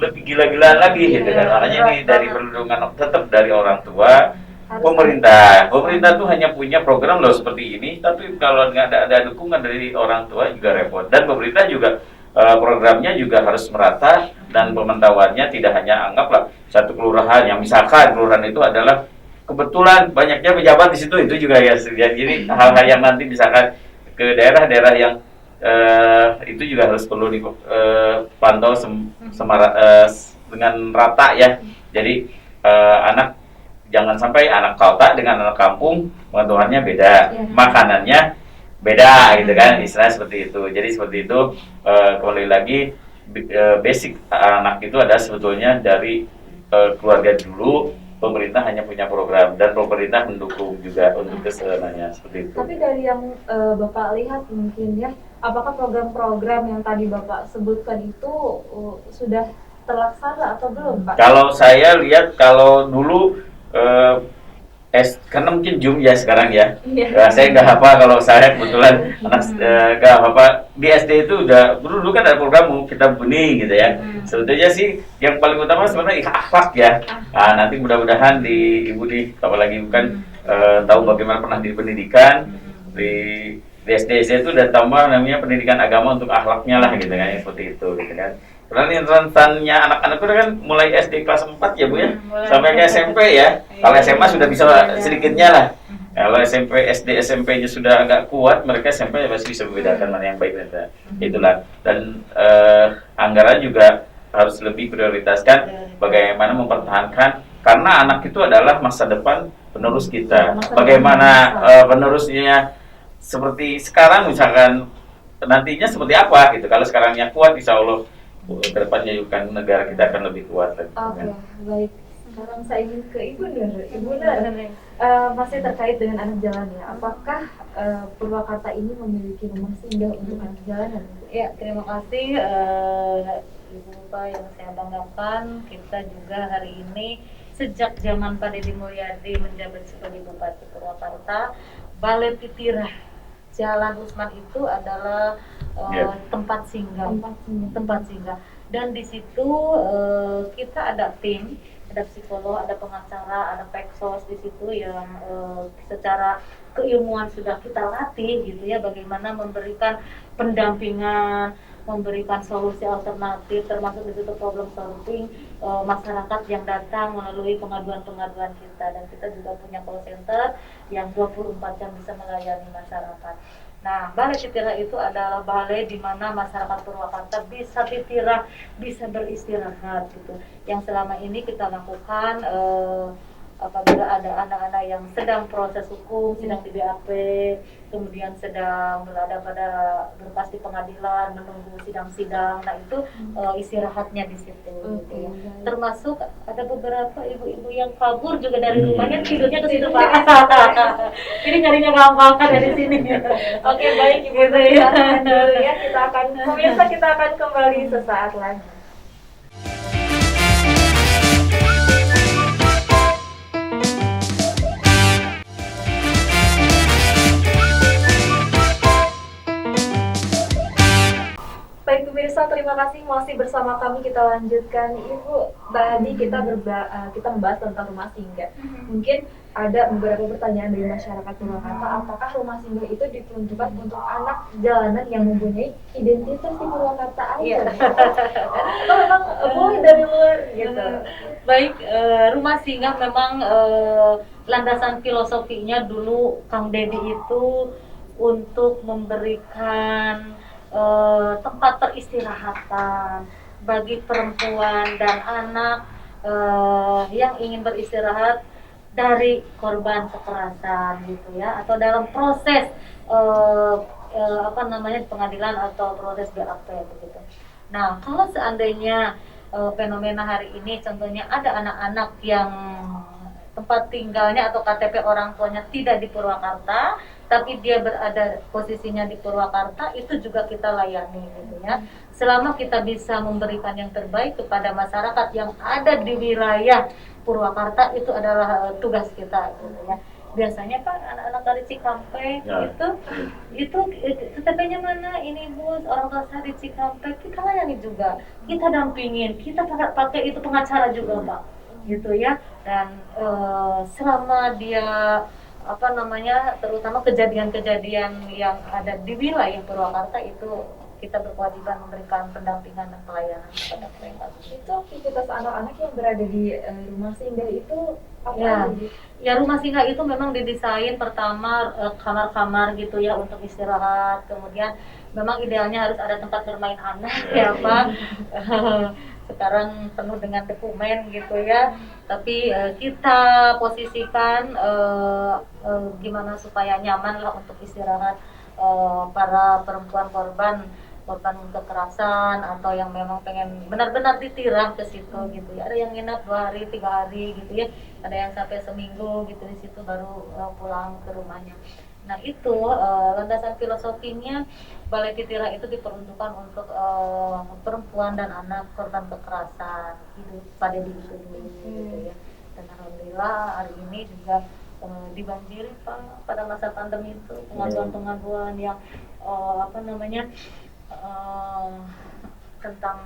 S3: lebih gila-gilaan lagi gitu kan. Makanya ini dari perlindungan tetap dari orang tua, pemerintah tuh hanya punya program loh seperti ini, tapi kalau nggak ada dukungan dari orang tua juga repot. Dan pemerintah juga programnya juga harus merata dan pemantauannya tidak hanya anggaplah satu kelurahan yang misalkan kelurahan itu adalah kebetulan banyaknya pejabat di situ, itu juga ya. Jadi hal-hal yang nanti misalkan ke daerah-daerah yang itu juga harus perlu dipantau dengan rata ya. Jadi anak jangan sampai anak kota dengan anak kampung pengetahuannya beda, makanannya beda gitu kan, istilahnya seperti itu. Jadi seperti itu kembali lagi basic anak itu ada sebetulnya dari keluarga dulu. Pemerintah hanya punya program dan pemerintah mendukung juga untuk keseluruhannya seperti itu.
S1: Tapi dari yang Bapak lihat mungkin ya, apakah program-program yang tadi Bapak sebutkan itu sudah terlaksana atau belum, Pak?
S3: Kalau saya lihat kalau dulu karena mungkin Zoom ya sekarang ya. Nah, saya nggak apa kalau saya kebetulan anak nggak apa di SD itu udah dulu kan ada program kita benih gitu ya. Sebetulnya sih yang paling utama sebenarnya akhlak ya. Nah, nanti mudah-mudahan di Ibu apalagi bukan tahu bagaimana pernah di pendidikan di SD itu udah tambah namanya pendidikan agama untuk akhlaknya lah gitu kan, seperti itu gitu kan. Karena rentannya anak-anak itu kan mulai SD kelas 4 ya Bu ya, sampai ke SMP ya. Kalau SMA sudah bisa sedikitnya lah. Kalau SMP, SD, SMP-nya sudah agak kuat, mereka SMP masih bisa membedakan mana yang baik dan itulah. Dan anggaran juga harus lebih prioritaskan bagaimana mempertahankan, karena anak itu adalah masa depan penerus kita. Bagaimana penerusnya seperti sekarang misalkan nantinya seperti apa gitu. Kalau sekarangnya kuat, insya Allah kedepannya juga negara kita akan lebih kuat lagi.
S1: Oke, baik. Sekarang saya ingin ke Ibu Nur. Ibu Nur, masih terkait dengan anak jalan ya. Apakah Purwakarta ini memiliki rumah singgah untuk anak jalanan?
S2: Ya, terima kasih Ibu Lupa yang saya banggakan. Kita juga hari ini sejak zaman Pak Deddy Mulyadi menjabat sebagai Bupati Purwakarta, Balai Titirah Jalan Usman itu adalah tempat singgah. Tempat singgah. Dan di situ kita ada tim, ada psikolog, ada pengacara, ada peksos di situ yang secara keilmuan sudah kita latih gitu ya, bagaimana memberikan pendampingan, memberikan solusi alternatif, termasuk di situ problem solving masyarakat yang datang melalui pengaduan-pengaduan kita. Dan kita juga punya call center yang 24 jam bisa melayani masyarakat. Nah, Balai Titirah itu adalah balai di mana masyarakat Purwakarta bisa titirah, bisa beristirahat gitu. Yang selama ini kita lakukan apabila ada anak-anak yang sedang proses hukum, sedang di BAP, kemudian sedang berada pada berkas di pengadilan, menunggu sidang-sidang, nah itu istirahatnya di situ. Gitu ya. Termasuk ada beberapa ibu-ibu yang kabur juga dari rumahnya, tidurnya ke situ Pak. Jadi nyarinya gampang kan dari sini.
S1: Oke, baik Ibu Nur, tahan dulu ya. Pemirsa kita akan kembali sesaat lagi. Baik pemirsa, terima kasih masih bersama kami. Kita lanjutkan. Ibu, tadi kita membahas tentang rumah singgah. Mungkin ada beberapa pertanyaan dari masyarakat Purwakarta. Apakah rumah singgah itu diperuntukkan untuk anak jalanan yang mempunyai identitas di Purwakarta aja? Atau memang boleh dari luar gitu?
S2: Baik, rumah singgah memang landasan filosofinya dulu Kang Deddy itu untuk memberikan tempat peristirahatan bagi perempuan dan anak yang ingin beristirahat dari korban kekerasan gitu ya, atau dalam proses pengadilan atau proses BAP begitu. Nah, kalau seandainya fenomena hari ini contohnya ada anak-anak yang tempat tinggalnya atau KTP orang tuanya tidak di Purwakarta, tapi dia berada posisinya di Purwakarta, itu juga kita layani gitu ya. Selama kita bisa memberikan yang terbaik kepada masyarakat yang ada di wilayah Purwakarta, itu adalah tugas kita gitu ya. Biasanya Pak, anak-anak dari Cikampek itu KTP-nya mana? Ini Bu, orang tua saya di Cikampek, kita layani juga. Kita dampingin, kita pakai itu pengacara juga Pak. Gitu ya. Dan selama dia terutama kejadian-kejadian yang ada di wilayah Purwakarta itu kita berkewajiban memberikan pendampingan dan pelayanan kepada mereka.
S1: Itu aktivitas anak-anak yang berada di rumah singgah itu apa
S2: ya?
S1: aja?
S2: Ya, rumah singgah itu memang didesain pertama kamar-kamar gitu ya untuk istirahat, kemudian memang idealnya harus ada tempat bermain anak ya Pak. Sekarang penuh dengan dokumen gitu ya, tapi kita posisikan gimana supaya nyaman lah untuk istirahat para perempuan korban kekerasan atau yang memang pengen benar-benar ditirah ke situ gitu ya. Ada yang nginap 2 hari 3 hari gitu ya, ada yang sampai seminggu gitu di situ baru pulang ke rumahnya. Nah itu landasan filosofinya Balai Titirah itu diperuntukkan untuk perempuan dan anak korban kekerasan hidup pada diri itu dulu gitu ya. Dan alhamdulillah hari ini juga dibanjiri Pak pada masa pandemi itu pengaduan-pengaduan yang tentang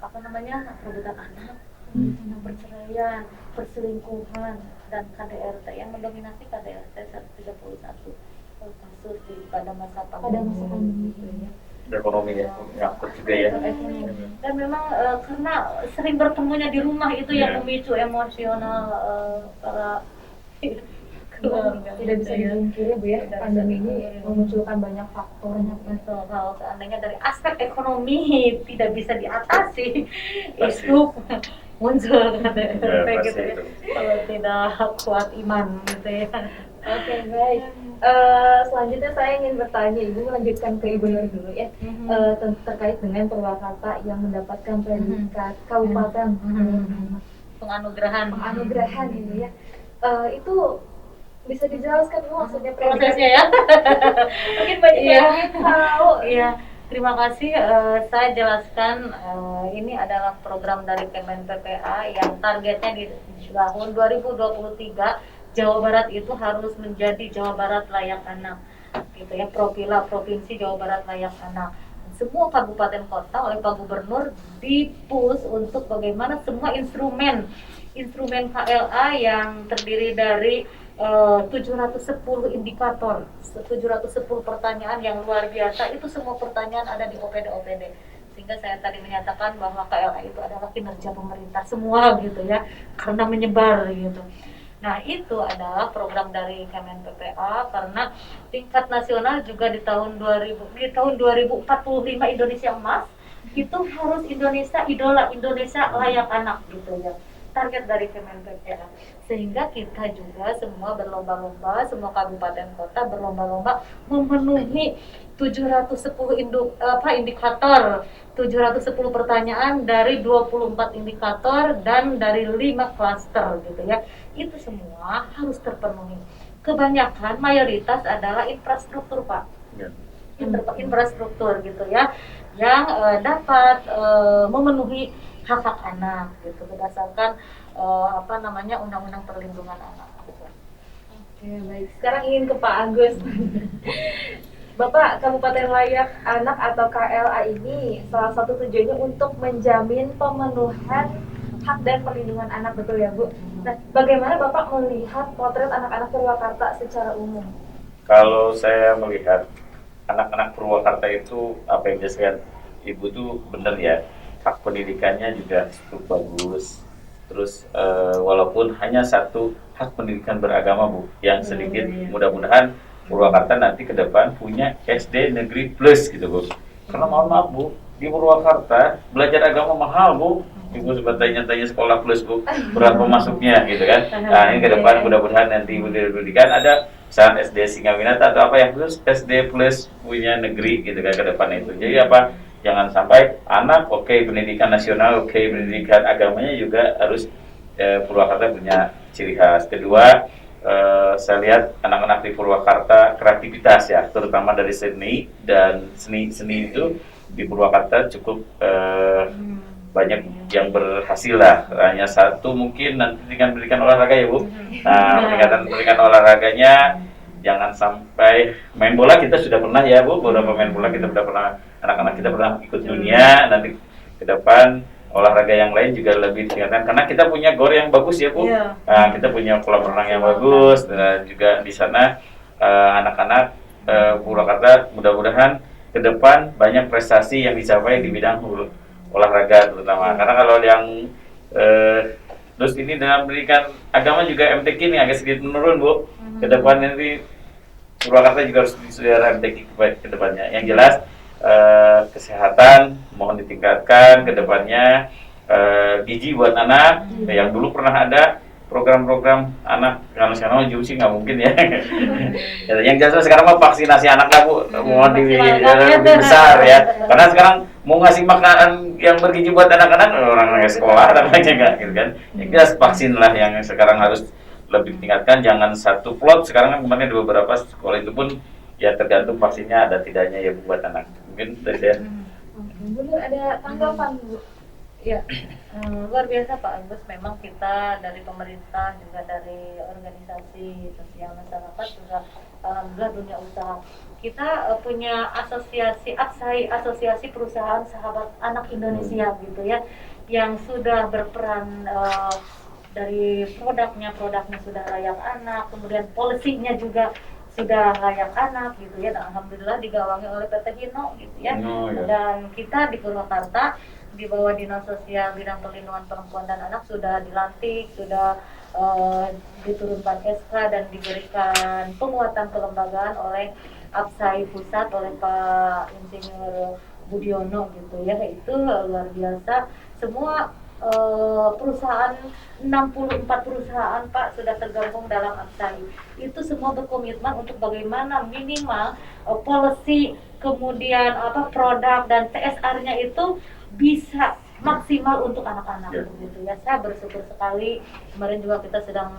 S2: perebutan anak, tentang perceraian, perselingkuhan, dan KDRT yang mendominasi KDRT 131 kasus pada masa pandemi gitu ya.
S3: Ekonomi ya, juga ya.
S2: Dan memang karena sering bertemunya di rumah itu yang memicu emosional para
S1: Tidak bisa dipungkiri Bu ya, pandemi ini memunculkan banyak faktor.
S2: Betul, kalau seandainya dari aspek ekonomi tidak bisa diatasi, itu muncul kayak gitu ya. Kalau tidak kuat iman gitu ya.
S1: Oke, baik. Selanjutnya saya ingin bertanya, Ibu melanjutkan ke Ibu Nur dulu ya, terkait dengan Purwakarta yang mendapatkan predikat kabupaten
S2: Penganugerahan
S1: Ibu ya. Itu bisa dijelaskan Bu maksudnya predikat?
S2: prosesnya ya.
S1: Mungkin banyak yang ingin tahu.
S2: Iya, terima kasih. Saya jelaskan, ini adalah program dari Kemen PPA yang targetnya di tahun 2023 Jawa Barat itu harus menjadi Jawa Barat layak anak, gitu ya. Provinsi Jawa Barat layak anak. Semua kabupaten kota oleh Pak Gubernur dipush untuk bagaimana semua instrumen KLA yang terdiri dari 710 indikator, 710 pertanyaan yang luar biasa, itu semua pertanyaan ada di OPD. Sehingga saya tadi menyatakan bahwa KLA itu adalah kinerja pemerintah semua gitu ya, karena menyebar gitu. Nah, itu adalah program dari Kemen PPA karena tingkat nasional juga di tahun 2045 Indonesia Emas itu harus Indonesia idola, Indonesia layak anak gitu ya. Target dari Kemen PPA. Sehingga kita juga semua berlomba-lomba, semua kabupaten kota berlomba-lomba memenuhi 710 indikator, 710 pertanyaan dari 24 indikator dan dari 5 klaster gitu ya. Itu semua harus terpenuhi. Kebanyakan mayoritas adalah infrastruktur, Pak.
S3: Ya.
S2: Infrastruktur gitu ya, yang dapat memenuhi hak-hak anak gitu berdasarkan Undang-Undang Perlindungan Anak.
S1: Oke, baik. Sekarang ingin ke Pak Agus. Bapak, Kabupaten Layak Anak atau KLA ini salah satu tujuannya untuk menjamin pemenuhan hak dan perlindungan anak, betul ya Bu? Nah, bagaimana Bapak melihat potret anak-anak Purwakarta secara umum?
S3: Kalau saya melihat anak-anak Purwakarta itu apa yang dijelaskan Ibu tuh benar ya, hak pendidikannya juga cukup bagus. Terus walaupun hanya satu hak pendidikan beragama Bu, yang sedikit mudah-mudahan Purwakarta nanti ke depan punya SD negeri plus gitu Bu. Karena mohon maaf Bu, di Purwakarta belajar agama mahal Bu. Ibu sempat tanya-tanya sekolah plus Bu, berapa masuknya gitu kan. Nah ini ke depan mudah-mudahan nanti Ibu pendidikan ada misalnya SD Singawinata atau apa yang khusus SD plus punya negeri gitu kan ke depan itu. Jadi apa? Jangan sampai anak pendidikan nasional pendidikan agamanya juga harus Purwakarta punya ciri khas. Kedua, saya lihat anak-anak di Purwakarta kreativitas ya, terutama dari seni dan seni itu di Purwakarta cukup banyak yang berhasil lah. Hanya satu mungkin nanti dengan pendidikan olahraga ya Bu. Nah pendidikan olahraganya jangan sampai main bola kita sudah pernah ya Bu, beberapa main bola kita sudah pernah, anak-anak kita pernah ikut dunia, nanti ke depan olahraga yang lain juga lebih ditingkatkan karena kita punya gor yang bagus ya Bu. Nah, kita punya kolam renang yang bagus dan juga di sana anak-anak Purwakarta mudah-mudahan ke depan banyak prestasi yang dicapai di bidang olahraga terutama. Karena kalau yang terus ini dalam pendidikan agama juga MTQ ini agak sedikit menurun Bu. Ke depan nanti Purwakarta juga harus disediakan MTQ ke depannya. Yang jelas kesehatan mohon ditingkatkan ke depannya, gizi buat anak yang dulu pernah ada program-program anak, kalau sekarang jauh sih nggak mungkin ya. Yang jelas sekarang mah vaksinasi anak lah Bu, mohon lebih besar ya. Karena sekarang mau ngasih makanan yang bergizi buat anak-anak orang sekolah anak-anaknya nggak gitu kan. Yang jelas vaksin lah yang sekarang harus lebih ditingkatkan, jangan satu plot. Sekarang kan kemarin ada beberapa sekolah itu pun ya tergantung vaksinnya ada tidaknya ya buat anak. Mungkin dari saya.
S1: Benar, ada tanggapan Bu?
S2: Ya, luar biasa Pak Agus. Memang kita dari pemerintah juga dari organisasi sosial masyarakat juga alhamdulillah dunia usaha kita punya asosiasi perusahaan sahabat anak Indonesia gitu ya, yang sudah berperan dari produknya sudah layak anak, kemudian polisinya juga sudah layak anak gitu ya. Dan alhamdulillah digawangi oleh PT Hino gitu ya. Dan kita di Purwakarta di bawah Dinas Sosial Bidang Perlindungan Perempuan dan Anak sudah dilantik, sudah diturunkan SK dan diberikan penguatan kelembagaan oleh Apsai Pusat oleh Pak Insinyur Budiono gitu ya, itu luar biasa. Semua perusahaan 64 perusahaan Pak sudah tergabung dalam Apsai. Itu semua berkomitmen untuk bagaimana minimal policy, kemudian produk dan CSR-nya itu bisa maksimal untuk anak-anak gitu ya. Saya bersyukur sekali, kemarin juga kita sedang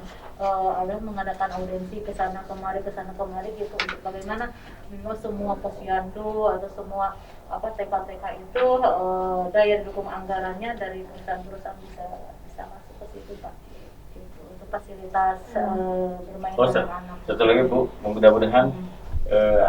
S2: mengadakan audiensi ke sana kemari gitu untuk bagaimana semua posyandu atau semua TK-TK itu daya dukung anggarannya dari perusahaan-perusahaan bisa masuk ke situ Pak. Gitu, untuk fasilitas bermain anak-anak.
S3: Satu lagi Bu, mudah-mudahan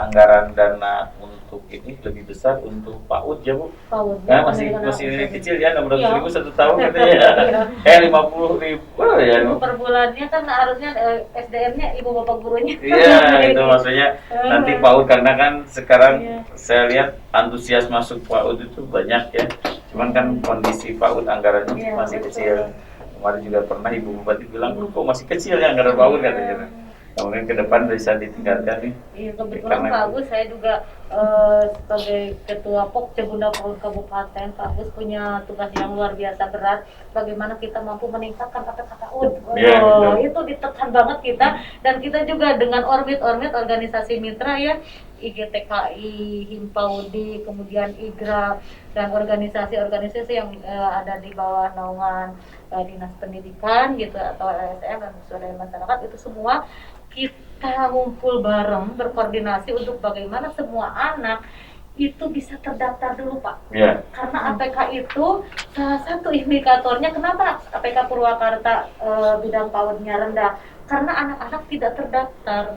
S3: anggaran dana untuk ini lebih besar untuk PAUD ya Bu.
S2: PAUD.
S3: Nah, masih kecil ya, 600.000 satu tahun katanya. 50.000 ya.
S2: Ibu per bulannya kan harusnya SDM-nya ibu bapak gurunya.
S3: Iya, itu maksudnya nanti PAUD karena kan sekarang saya lihat antusias masuk PAUD itu banyak ya. Cuman kan kondisi PAUD anggarannya masih kecil. Kemarin juga pernah Ibu Bupati bilang, kok masih kecil ya anggaran PAUD katanya. Kemudian ke depan bisa ditingkatkan nih.
S2: Iya, kebetulan Pak Agus, saya juga sebagai Ketua Pokja Bunda PAUD Kabupaten, Pak Agus punya tugas yang luar biasa berat. Bagaimana kita mampu meningkatkan PAUD. Itu ditekan banget kita, dan kita juga dengan ormit organisasi mitra ya, IGTKI, Himpaudi, kemudian IGRA, dan organisasi-organisasi yang ada di bawah naungan Dinas Pendidikan gitu atau LSM dan swadaya masyarakat, itu semua kita ngumpul bareng, berkoordinasi untuk bagaimana semua anak itu bisa terdaftar dulu Pak. Karena APK itu salah satu indikatornya kenapa APK Purwakarta bidang PAUD-nya rendah, karena anak-anak tidak terdaftar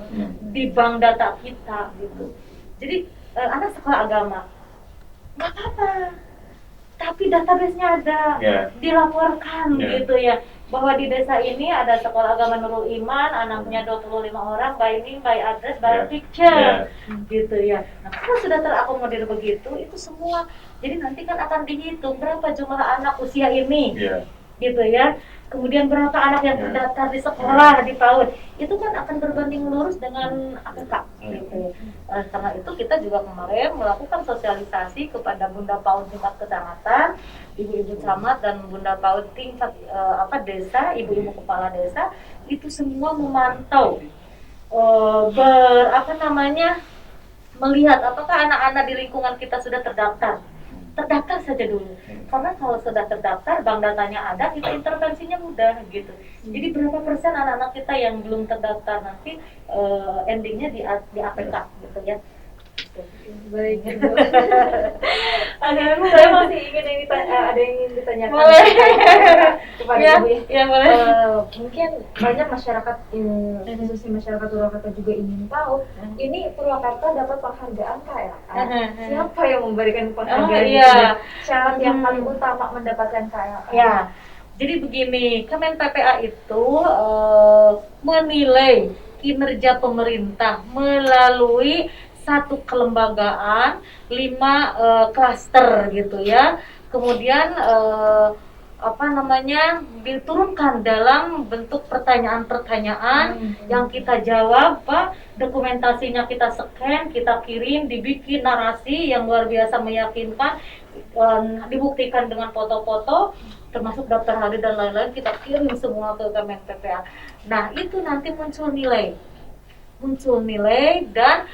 S2: di bank data kita gitu. Jadi anak sekolah agama nggak apa-apa, tapi database-nya ada, dilaporkan gitu ya, bahwa di desa ini ada sekolah agama Nurul Iman, anaknya 25 orang, by name, by address, by picture, gitu ya. Nah, kalau sudah terakomodir begitu, itu semua, jadi nanti kan akan dihitung berapa jumlah anak usia ini, gitu ya. Kemudian berapa anak yang terdaftar di sekolah, di PAUD, itu kan akan berbanding lurus dengan APK, gitu. Karena itu kita juga kemarin melakukan sosialisasi kepada Bunda PAUD tingkat kecamatan, ibu-ibu camat dan Bunda PAUD tingkat desa, ibu-ibu kepala desa, itu semua memantau, melihat apakah anak-anak di lingkungan kita sudah terdaftar saja dulu, karena kalau sudah terdaftar, bank datanya ada, kita intervensinya mudah gitu. Jadi berapa persen anak-anak kita yang belum terdaftar nanti endingnya di APK gitu ya.
S1: Baik Ibu. Saya masih ingin ada yang ingin ditanyakan kepada Ibu ya.
S2: Boleh.
S1: Mungkin banyak masyarakat, khususnya masyarakat Purwakarta juga ingin tahu, ini Purwakarta dapat penghargaan KLA. Siapa yang memberikan penghargaan? Syarat yang paling utama mendapatkan KLA.
S2: Ya. Jadi begini, Kemen PPA itu menilai kinerja pemerintah melalui satu kelembagaan, 5 klaster gitu ya. Kemudian diturunkan dalam bentuk pertanyaan-pertanyaan yang kita jawab, Pak. Dokumentasinya kita scan, kita kirim, dibikin narasi yang luar biasa meyakinkan, dibuktikan dengan foto-foto, termasuk daftar hadir dan lain-lain, kita kirim semua ke Kemen PPA. Nah, itu nanti muncul nilai dan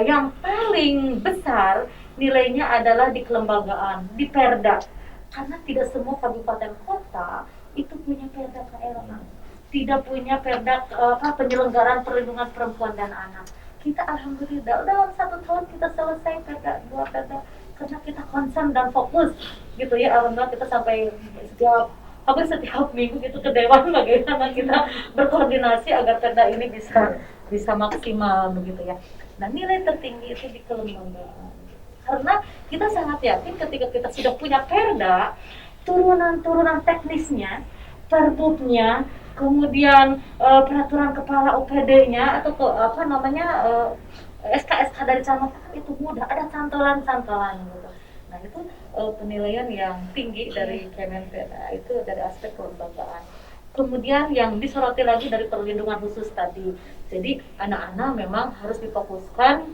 S2: yang paling besar nilainya adalah di kelembagaan, di Perda, karena tidak semua kabupaten kota itu punya Perda KLA, tidak punya Perda penyelenggaraan perlindungan perempuan dan anak. Kita alhamdulillah dalam 1 tahun kita selesai Perda 2 Perda, karena kita concern dan fokus gitu ya. Alhamdulillah kita sampai hampir setiap minggu gitu ke Dewan bagaimana kita berkoordinasi agar Perda ini bisa maksimal begitu ya. Nah, nilai tertinggi itu di kelembagaan. Karena kita sangat yakin ketika kita sudah punya Perda, turunan teknisnya, perbubnya, kemudian peraturan kepala UPD-nya atau SK-SK dari camat itu mudah, ada cantolan-cantolan gitu. Nah, itu penilaian yang tinggi dari Kemen PPA itu dari aspek kelembagaan. Kemudian yang disoroti lagi dari perlindungan khusus tadi. Jadi anak-anak memang harus difokuskan,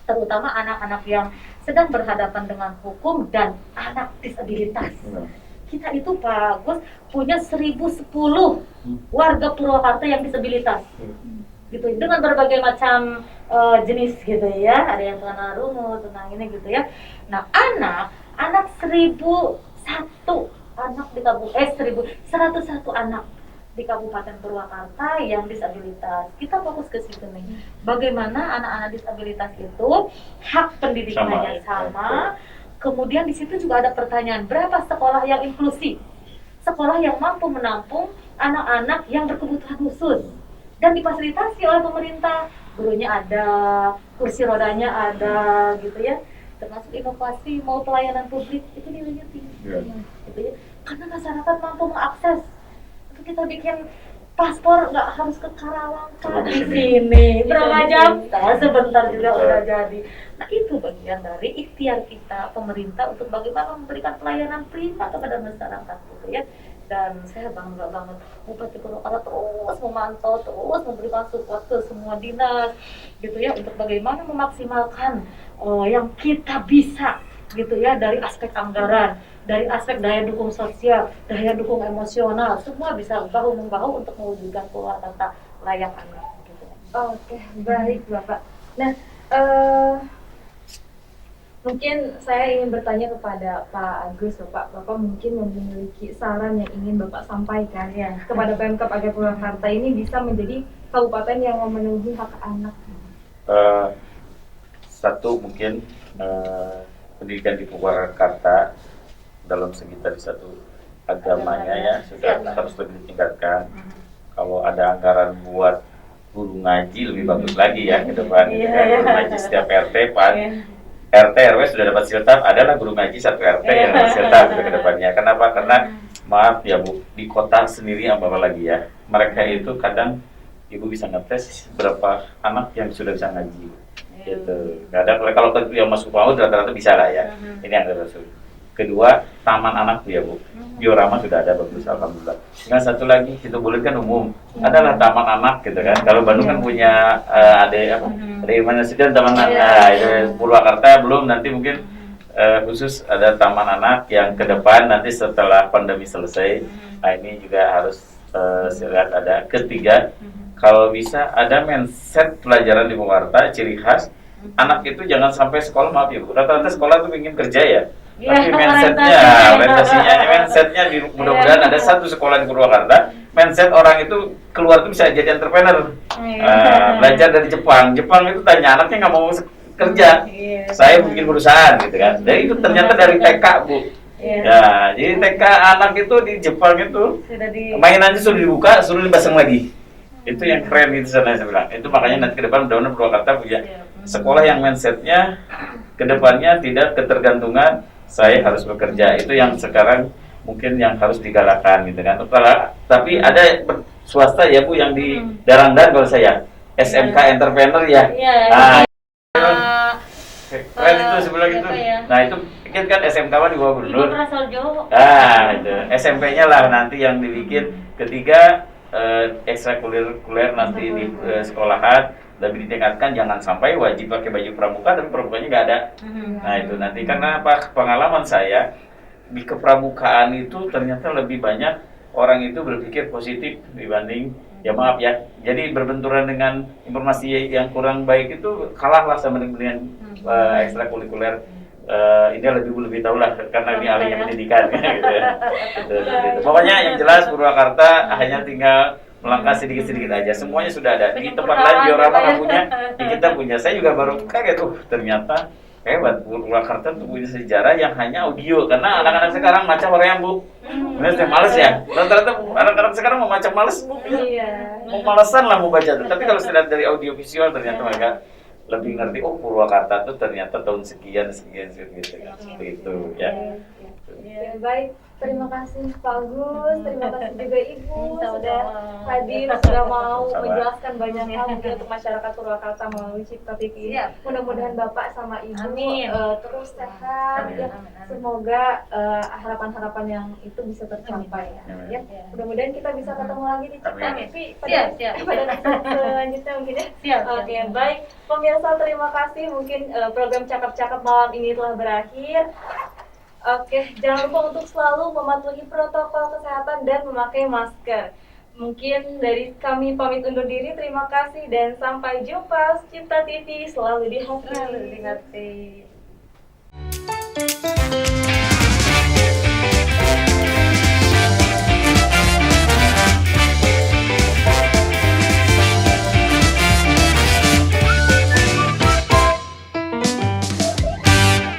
S2: terutama anak-anak yang sedang berhadapan dengan hukum dan anak disabilitas. Kita itu Pak Agus punya 1010 warga Purwakarta yang disabilitas. Gitu dengan berbagai macam jenis gitu ya, ada yang tunarungu, tunang ini gitu ya. Nah, anak 1001 anak di Kabupaten 1101 anak di Kabupaten Purwakarta yang disabilitas. Kita fokus ke situ nih. Bagaimana anak-anak disabilitas itu hak pendidikannya sama. Kemudian di situ juga ada pertanyaan, berapa sekolah yang inklusif? Sekolah yang mampu menampung anak-anak yang berkebutuhan khusus dan difasilitasi oleh pemerintah. Gurunya ada, kursi rodanya ada gitu ya. Termasuk inovasi mau pelayanan publik itu nilainya tinggi. Gitu ya. Karena masyarakat mampu mengakses. Itu kita bikin paspor nggak harus ke Karawang kan di sini berapa jam? Nah, sebentar juga udah jadi. Nah, itu bagian dari ikhtiar kita pemerintah untuk bagaimana memberikan pelayanan prima kepada masyarakat gitu ya. Dan saya bangga banget Bupati Purwakarta terus memantau, terus memberikan support ke semua dinas gitu ya untuk bagaimana memaksimalkan yang kita bisa gitu ya, dari aspek anggaran, dari aspek daya dukung sosial, daya dukung emosional, semua bisa bahu membahu untuk mewujudkan Purwakarta layak anak gitu.
S1: Oke, baik Bapak. Nah, mungkin saya ingin bertanya kepada Pak Agus, Bapak mungkin memiliki saran yang ingin Bapak sampaikan ya kepada Pemkab agar Purwakarta ini bisa menjadi kabupaten yang memenuhi hak anak.
S3: Satu mungkin pendidikan di Purwakarta dalam segi tadi satu agamanya ya sudah harus lebih ditingkatkan. Kalau ada anggaran buat guru ngaji lebih bagus lagi ya ke depan. Guru ngaji setiap RT, RT RW sudah dapat siltap, adalah guru ngaji satu RT yang dapat siltap ke depannya. Kenapa? Karena maaf ya Bu, di kota sendiri apa lagi ya, mereka itu kadang Ibu bisa ngetes berapa anak yang sudah bisa ngaji. Gitu. Kadang kalau yang masuk PAUD rata-rata bisa lah ya. Ini yang terus. Kedua, taman anak ya Bu. Diorama sudah ada bagus alhamdulillah. Yang satu lagi kita bolehkan umum adalah taman anak gitu kan. Kalau Bandung kan punya ada mana sih taman anak. Itu Purwakarta belum, nanti mungkin khusus ada taman anak yang ke depan nanti setelah pandemi selesai. Nah, ini juga harus lihat ada. Ketiga, kalau bisa ada mindset pelajaran di Purwakarta, ciri khas anak itu jangan sampai sekolah, maaf ya Bu, rata-rata sekolah tuh ingin kerja ya, tapi mindsetnya mudah-mudahan ada satu sekolah di Purwakarta, mindset orang itu keluar tuh bisa jadi entrepreneur. Belajar dari Jepang itu tanya anaknya nggak mau kerja, saya bikin perusahaan gitu kan, jadi itu ternyata dari TK Bu. Ya, jadi TK anak itu di Jepang itu mainannya sudah dibuka, suruh dipasang lagi. Itu yang keren gitu saya bilang. Itu makanya nanti ke depan mudah-mudahan Purwakarta punya sekolah yang mindsetnya ke depannya tidak ketergantungan saya harus bekerja. Itu yang sekarang mungkin yang harus digalakan gitu kan. Tapi ada swasta ya Bu yang di Darangdan kalau saya SMK entrepreneur ya. Nah, keren itu sebelah gitu. Nah, itu kan SMK di bawah gubernur. Nah, itu SMP-nya lah nanti yang dibikin. Ketiga, ekstrakurikuler nanti di sekolahan lebih ditingkatkan, jangan sampai wajib pakai baju pramuka tapi pramukanya nggak ada. Nah, itu nanti karena apa, pengalaman saya di kepramukaan itu ternyata lebih banyak orang itu berpikir positif dibanding ya maaf ya, jadi berbenturan dengan informasi yang kurang baik itu kalahlah sama dengan ekstrakurikuler. Ini lebih tahu lah karena ini ahlinya pendidikan gitu ya. Gitu. Pokoknya yang jelas Purwakarta hanya tinggal melangkah sedikit-sedikit aja, semuanya sudah ada di tempat lain. Diorama nggak punya, kita punya. Saya juga baru kaget tuh, ternyata hebat Purwakarta tuh punya sejarah yang hanya audio, karena anak-anak sekarang macam orang Bu. Benar, males ya. Rata-rata anak-anak sekarang mau macam males Bu. Mau malesan lah mau baca tuh. Tapi kalau sudah dari audio visual ternyata mereka lebih ngerti, oh Purwakarta tuh ternyata tahun sekian gitu kan, seperti itu ya.
S1: Ya, baik, terima kasih Pak Agus, terima kasih juga Ibu sudah
S2: Sama-sama.
S1: hadir, sudah mau
S3: Sama-sama.
S1: menjelaskan banyak hal mungkin untuk masyarakat Purwakarta melalui Cipta TV.
S2: Siap.
S1: Mudah-mudahan Bapak sama Ibu
S2: Amin.
S1: terus sehat,
S3: Amin.
S1: ya.
S2: Amin, amin.
S1: Semoga harapan-harapan yang itu bisa tercapai.
S3: Amin.
S1: Ya. Mudah-mudahan kita bisa ketemu lagi di Cipta
S3: Amin.
S1: TV
S2: Siap.
S1: pada episode selanjutnya mungkin ya.
S2: Siap.
S1: Oke, baik. Pemirsa, terima kasih. Mungkin program Cakap-Cakap malam ini telah berakhir. Oke, jangan lupa untuk selalu mematuhi protokol kesehatan dan memakai masker. Mungkin dari kami pamit undur diri. Terima kasih dan sampai jumpa. Cipta TV selalu di hati.
S2: Selalu di hati.